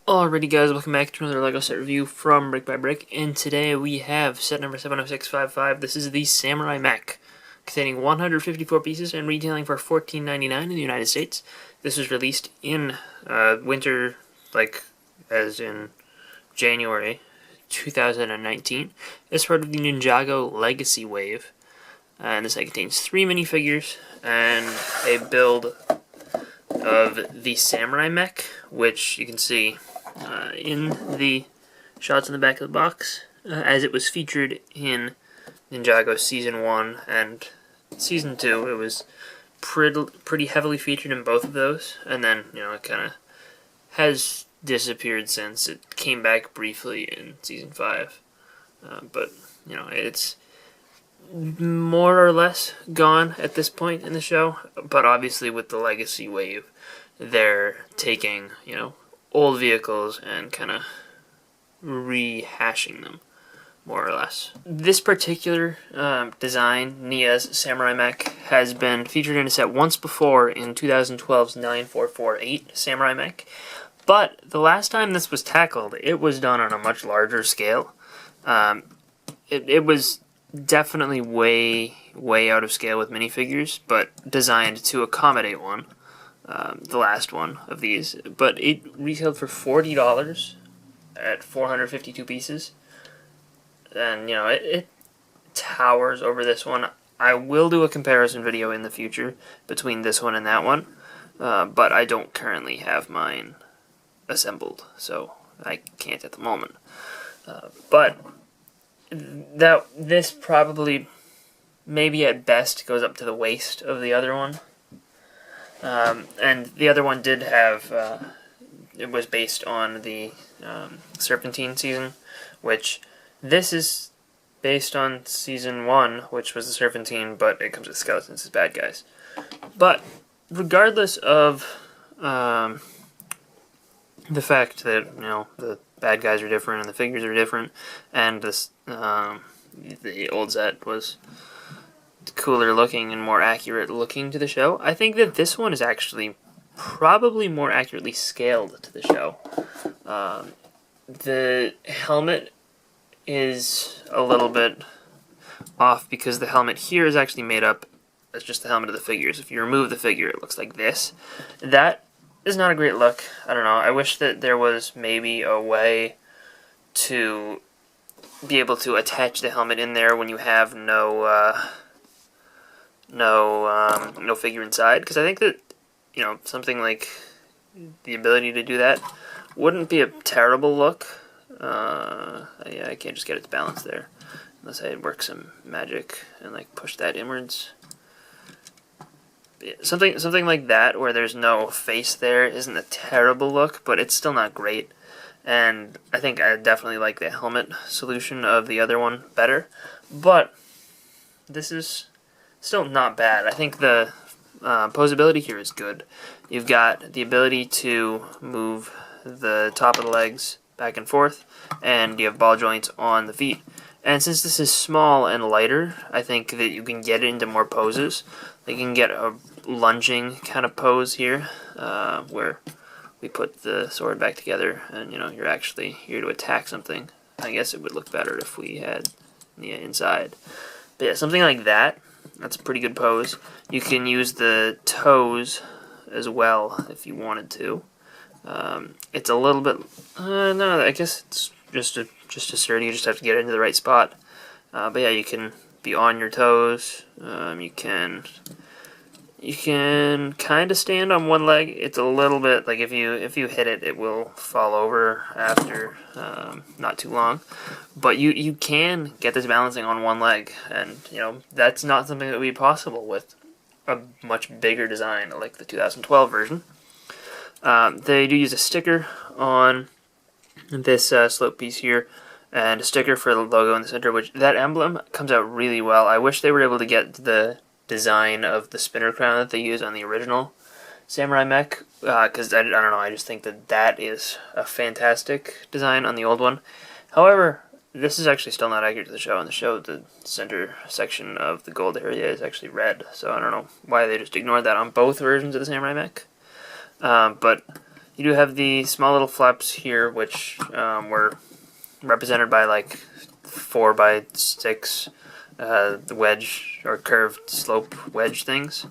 Alrighty guys, welcome back to another LEGO set review from BrickByBrick, and today we have set number 70655. This is the Samurai Mech, containing 154 pieces and retailing for $14.99 in the United States. This was released in winter, as in January 2019, as part of the Ninjago Legacy Wave. And this set contains 3 minifigures and a build of the Samurai Mech, which you can see in the shots in the back of the box, as it was featured in Ninjago Season 1 and Season 2. It was pretty heavily featured in both of those, and then, it kind of has disappeared since. It came back briefly in Season 5, but, it's more or less gone at this point in the show. But obviously with the Legacy Wave, they're taking, old vehicles and kind of rehashing them, more or less. This particular design, Nia's Samurai Mech, has been featured in a set once before in 2012's 9448 Samurai Mech, but the last time this was tackled, it was done on a much larger scale. It was definitely way out of scale with minifigures, but designed to accommodate one. The last one of these, but it retailed for $40 at 452 pieces, and it towers over this one. I will do a comparison video in the future between this one and that one, but I don't currently have mine assembled, so I can't at the moment. But this probably, maybe at best, goes up to the waist of the other one. And the other one did have, it was based on the Serpentine season, which this is based on Season 1, which was the Serpentine, but it comes with skeletons as bad guys. But regardless of the fact that, the bad guys are different and the figures are different, and this the old set was cooler looking and more accurate looking to the show, I think that this one is actually probably more accurately scaled to the show. The helmet is a little bit off because the helmet here is actually made up as just the helmet of the figures. If you remove the figure, it looks like this. That is not a great look. I don't know. I wish that there was maybe a way to be able to attach the helmet in there when you have no figure inside, because I think that something like the ability to do that wouldn't be a terrible look. Yeah, I can't just get it to balance there unless I work some magic and push that inwards. Yeah, something like that where there's no face there isn't a terrible look, but it's still not great. And I think I definitely like the helmet solution of the other one better, but this is still not bad. I think the posability here is good. You've got the ability to move the top of the legs back and forth, and you have ball joints on the feet. And since this is small and lighter, I think that you can get it into more poses. You can get a lunging kind of pose here, where we put the sword back together, and you're actually here to attack something. I guess it would look better if we had Nia inside. But yeah, something like that. That's a pretty good pose. You can use the toes as well if you wanted to. It's a little bit... no, I guess it's just a sturdy. You just have to get it into the right spot. But yeah, you can be on your toes. You can kind of stand on one leg. It's a little bit if you hit it, it will fall over after not too long. But you can get this balancing on one leg, and that's not something that would be possible with a much bigger design like the 2012 version. They do use a sticker on this slope piece here, and a sticker for the logo in the center, which that emblem comes out really well. I wish they were able to get the design of the spinner crown that they use on the original Samurai Mech, because I don't know, I just think that is a fantastic design on the old one. However, this is actually still not accurate to the show. In the show, the center section of the gold area is actually red, so I don't know why they just ignored that on both versions of the Samurai Mech. But you do have the small little flaps here, which were represented by like 4x6 the wedge or curved slope wedge things.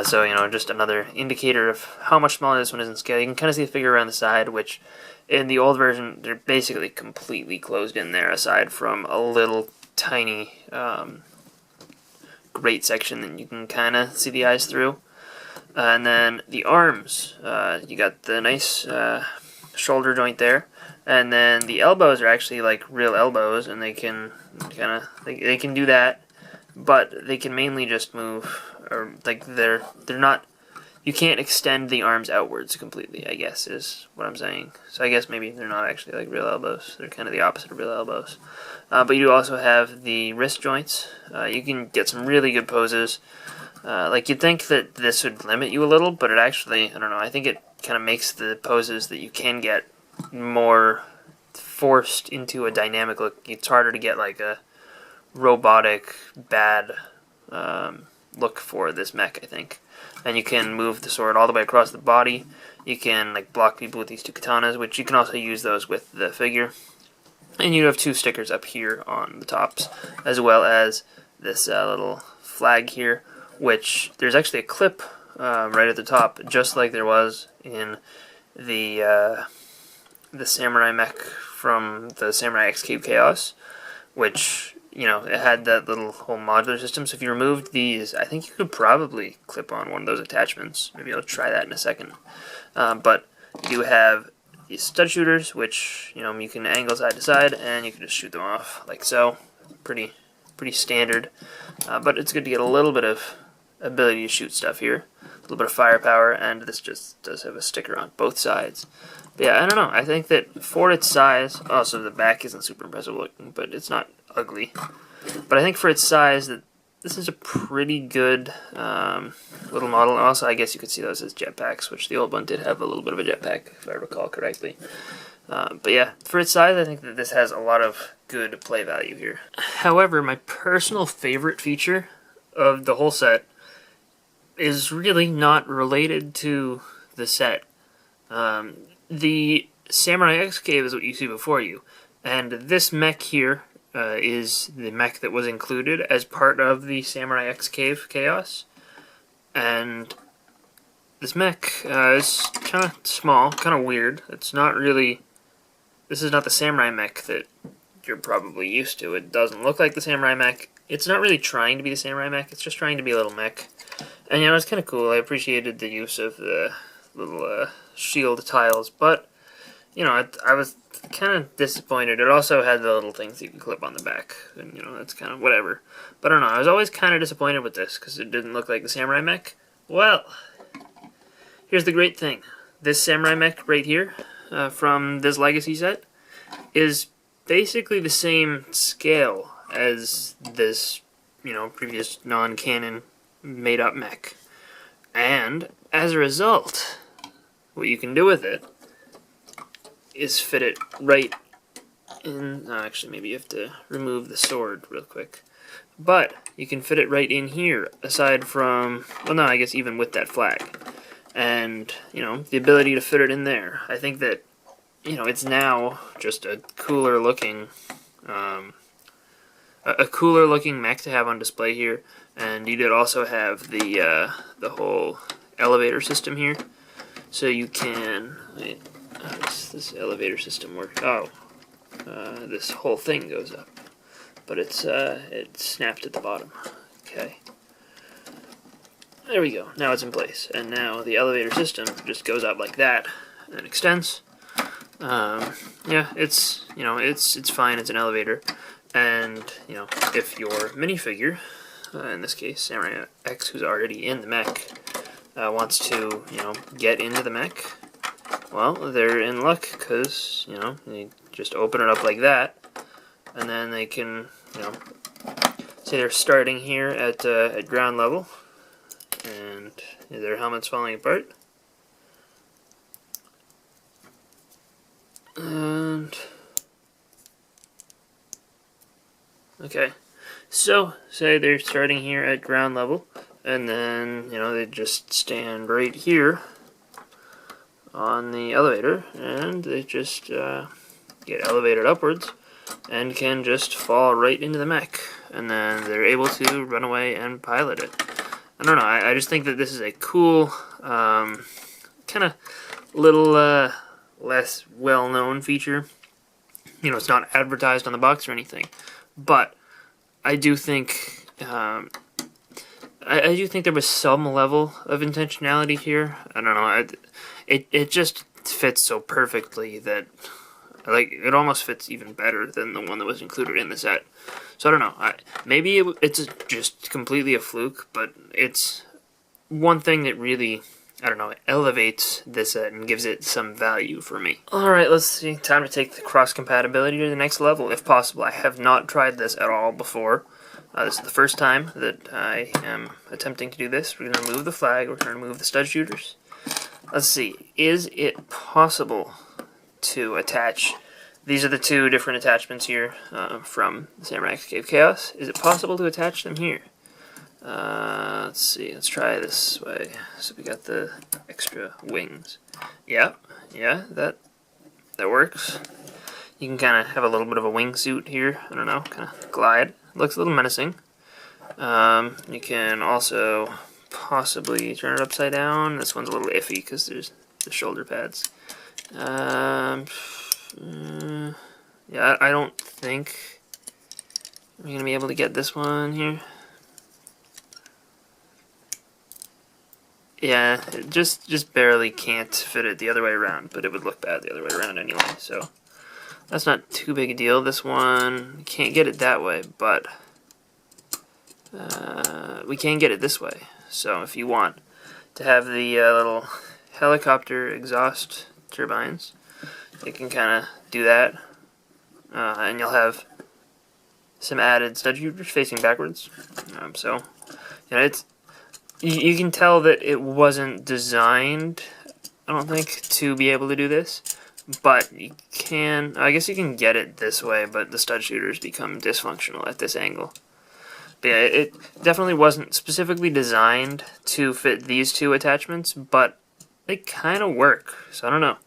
So, you know, just another indicator of how much smaller this one is in scale. You can kind of see the figure around the side, which in the old version, they're basically completely closed in there, aside from a little tiny grate section that you can kind of see the eyes through. And then the arms, you got the nice shoulder joint there, and then the elbows are actually like real elbows, and they can they can do that, but they can mainly just move, or like they're not. You can't extend the arms outwards completely, I guess, is what I'm saying. So I guess maybe they're not actually like real elbows. They're kind of the opposite of real elbows. But you do also have the wrist joints. You can get some really good poses. Like, you'd think that this would limit you a little, but it actually, I don't know, I think it kind of makes the poses that you can get more forced into a dynamic look. It's harder to get like a robotic, bad look for this mech, I think. And you can move the sword all the way across the body. You can like block people with these two katanas, which you can also use those with the figure. And you have two stickers up here on the tops, as well as this little flag here, which there's actually a clip right at the top, just like there was in the Samurai Mech from the Samurai X Cave Chaos, which, you know, it had that little whole modular system. So if you removed these, I think you could probably clip on one of those attachments. Maybe I'll try that in a second. But you do have these stud shooters, which, you know, you can angle side to side, and you can just shoot them off like so. Pretty standard. But it's good to get a little bit of ability to shoot stuff here, a little bit of firepower, and this just does have a sticker on both sides. But yeah, I don't know, I think that for its size, also the back isn't super impressive looking, but it's not ugly, but I think for its size that this is a pretty good little model. Also, I guess you could see those as jetpacks, which the old one did have a little bit of a jetpack, if I recall correctly. But yeah, for its size, I think that this has a lot of good play value here. However, my personal favorite feature of the whole set is really not related to the set. The Samurai X Cave is what you see before you, and this mech here is the mech that was included as part of the Samurai X Cave Chaos. And this mech is kind of small, kind of weird. It's not really... This is not the Samurai Mech that you're probably used to. It doesn't look like the Samurai Mech. It's not really trying to be the Samurai Mech. It's just trying to be a little mech. And, you know, it's kind of cool. I appreciated the use of the little shield tiles. But, you know, I was kind of disappointed. It also had the little things you can clip on the back. And, you know, that's kind of whatever. But I don't know. I was always kind of disappointed with this because it didn't look like the Samurai Mech. Well, here's the great thing. This Samurai Mech right here, from this Legacy set, is basically the same scale as this, you know, previous non-canon made-up mech. And as a result, what you can do with it is fit it right in... Oh, actually, maybe you have to remove the sword real quick. But you can fit it right in here, aside from... Well, no, I guess even with that flag. And, you know, the ability to fit it in there. I think that, you know, it's now just a cooler looking... a cooler looking mech to have on display here. And you did also have the whole elevator system here. So you can... Wait, how does this elevator system work? Oh, this whole thing goes up. But it's snapped at the bottom. Okay. There we go. Now it's in place. And now the elevator system just goes up like that and extends. Yeah, it's, you know, it's fine. It's an elevator. And, you know, if your minifigure, in this case Samurai X, who's already in the mech, wants to, you know, get into the mech, well, they're in luck because, you know, they just open it up like that, and then they can, you know, say they're starting here at ground level, and their helmet's falling apart. And okay, so say they're starting here at ground level, and then, you know, they just stand right here on the elevator, and they just get elevated upwards and can just fall right into the mech, and then they're able to run away and pilot it. I don't know, I just think that this is a cool, kind of little less well-known feature. You know, it's not advertised on the box or anything, but I do think I do think there was some level of intentionality here. I don't know, it just fits so perfectly that, like, it almost fits even better than the one that was included in the set. So I don't know, maybe it's just completely a fluke, but it's one thing that really, I don't know, elevates this set and gives it some value for me. Alright, let's see. Time to take the cross-compatibility to the next level, if possible. I have not tried this at all before. This is the first time that I am attempting to do this. We're going to remove the flag, we're going to remove the stud shooters. Let's see, is it possible to attach... These are the two different attachments here from the Samurai X Cave Chaos. Is it possible to attach them here? Let's see, let's try this way. So we got the extra wings. Yeah, that works. You can kind of have a little bit of a wingsuit here. I don't know, kind of glide. Looks a little menacing. You can also possibly turn it upside down. This one's a little iffy because there's the shoulder pads. Yeah, I don't think we're going to be able to get this one here. Yeah, it just barely can't fit it the other way around, but it would look bad the other way around anyway, so that's not too big a deal. This one, can't get it that way, but we can get it this way. So if you want to have the little helicopter exhaust turbines, you can kind of do that, and you'll have some added stud shooters facing backwards. So, you know, it's... You can tell that it wasn't designed, I don't think, to be able to do this, but you can, I guess you can get it this way, but the stud shooters become dysfunctional at this angle. But yeah, it definitely wasn't specifically designed to fit these two attachments, but they kind of work, so I don't know.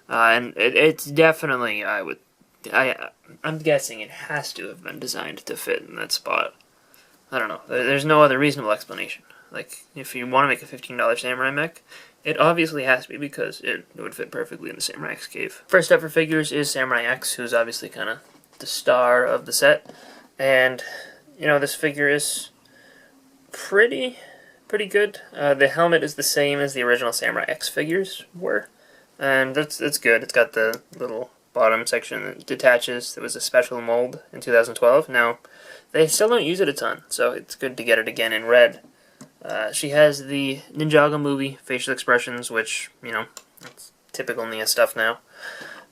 And it's definitely, I'm guessing it has to have been designed to fit in that spot. I don't know, there's no other reasonable explanation. Like, if you want to make a $15 Samurai mech, it obviously has to be because it would fit perfectly in the Samurai X Cave. First up for figures is Samurai X, who's obviously kind of the star of the set. And, you know, this figure is pretty good. The helmet is the same as the original Samurai X figures were. And that's good. It's got the little bottom section that detaches. It was a special mold in 2012. Now, they still don't use it a ton, so it's good to get it again in red. She has the Ninjago movie facial expressions, which, you know, it's typical Nia stuff now.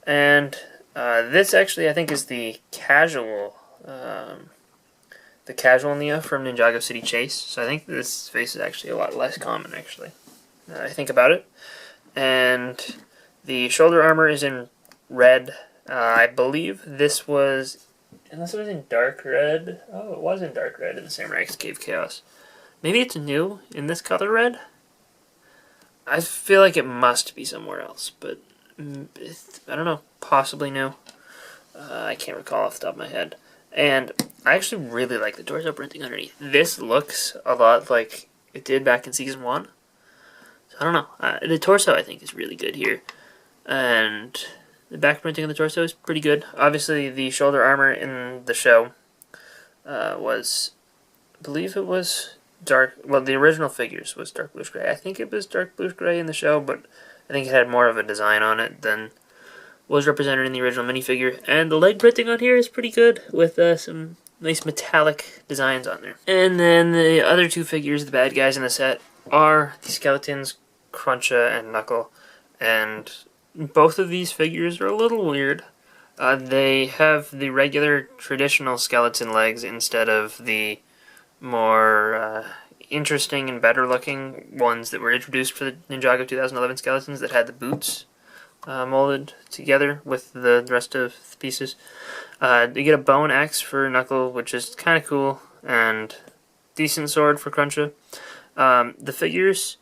And this actually, I think, is the casual Nia from Ninjago City Chase. So I think this face is actually a lot less common, actually, now I think about it. And the shoulder armor is in red. I believe this was, unless it was in dark red. Oh, it was in dark red in the Samurai X Cave Chaos. Maybe it's new in this color red? I feel like it must be somewhere else, but I don't know, possibly new. I can't recall off the top of my head. And I actually really like the torso printing underneath. This looks a lot like it did back in Season 1. So I don't know. The torso, I think, is really good here. And the back printing of the torso is pretty good. Obviously, the shoulder armor in the show was, I believe it was dark, well, the original figures was dark bluish gray. I think it was dark bluish gray in the show, but I think it had more of a design on it than was represented in the original minifigure. And the leg printing on here is pretty good, with some nice metallic designs on there. And then the other two figures, the bad guys in the set, are the skeletons, Cruncha and Knuckle. And both of these figures are a little weird. They have the regular traditional skeleton legs instead of the more interesting and better looking ones that were introduced for the Ninjago 2011 skeletons that had the boots molded together with the rest of the pieces. You get a bow and axe for Knuckle, which is kind of cool, and decent sword for Cruncha. The figures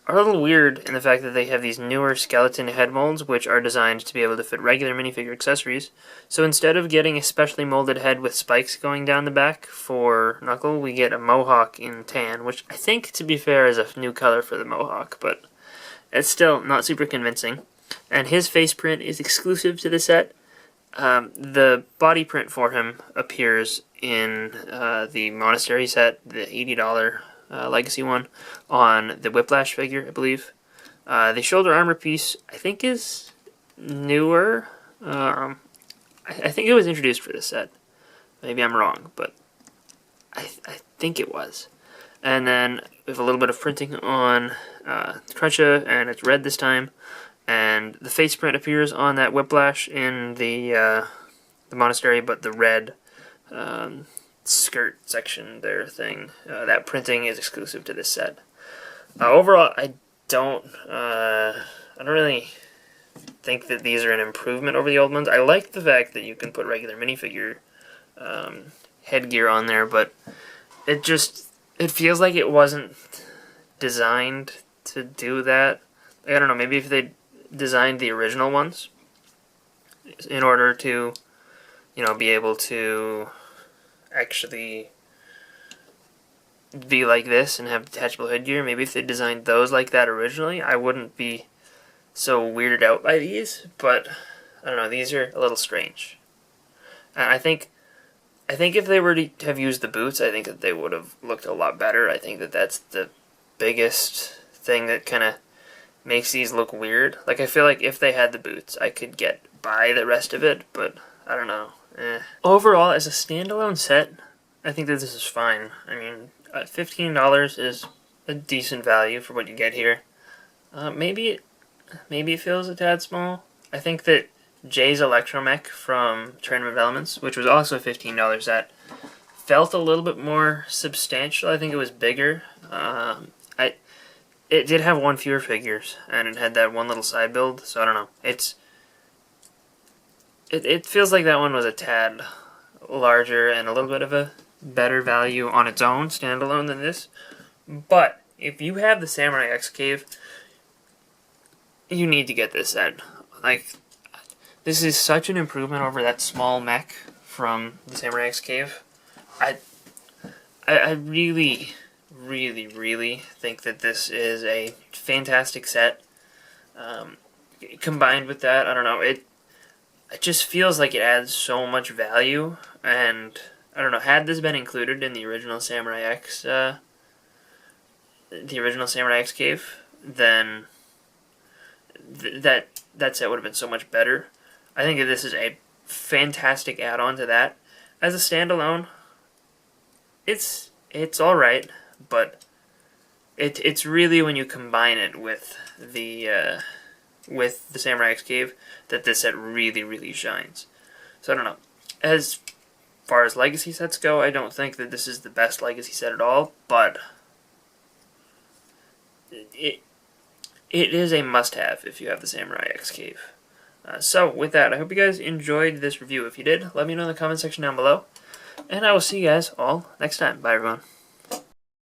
are a little weird in the fact that they have these newer skeleton head molds which are designed to be able to fit regular minifigure accessories. So instead of getting a specially molded head with spikes going down the back for Knuckle, we get a mohawk in tan, which I think, to be fair, is a new color for the mohawk, but it's still not super convincing. And his face print is exclusive to the set. The body print for him appears in the Monastery set, the $80 Legacy one, on the Whiplash figure, I believe. The shoulder armor piece, I think, is newer. I think it was introduced for this set. Maybe I'm wrong, but I think it was. And then we have a little bit of printing on Cruncha, and it's red this time. And the face print appears on that Whiplash in the Monastery, but the red skirt section there thing, that printing is exclusive to this set. Overall, I don't really think that these are an improvement over the old ones. I like the fact that you can put regular minifigure headgear on there, but it feels like it wasn't designed to do that. I don't know, maybe if they designed the original ones in order to, be able to actually be like this and have detachable headgear. Maybe if they designed those like that originally, I wouldn't be so weirded out by these, but I don't know, these are a little strange. And I think if they were to have used the boots, I think that they would have looked a lot better. I think that that's the biggest thing that kind of makes these look weird. Like, I feel like if they had the boots, I could get by the rest of it, but I don't know. Overall, as a standalone set, I think that this is fine. I mean, $15 is a decent value for what you get here. Maybe it feels a tad small. I think that Jay's Electromech from Tournament of Elements, which was also a $15 set, felt a little bit more substantial. I think it was bigger. It did have one fewer figures, and it had that one little side build, so I don't know. It feels like that one was a tad larger and a little bit of a better value on its own, standalone, than this. But if you have the Samurai X Cave, you need to get this set. Like, this is such an improvement over that small mech from the Samurai X Cave. I really, really, really think that this is a fantastic set. Combined with that, I don't know, it just feels like it adds so much value, and I don't know, had this been included in the original Samurai X, Cave, then that set would have been so much better. I think that this is a fantastic add-on to that. As a standalone, it's alright, but it's really when you combine it with the Samurai X Cave that this set really, really shines. So I don't know. As far as Legacy sets go, I don't think that this is the best Legacy set at all, but it is a must-have if you have the Samurai X Cave. So with that, I hope you guys enjoyed this review. If you did, let me know in the comment section down below, and I will see you guys all next time. Bye, everyone.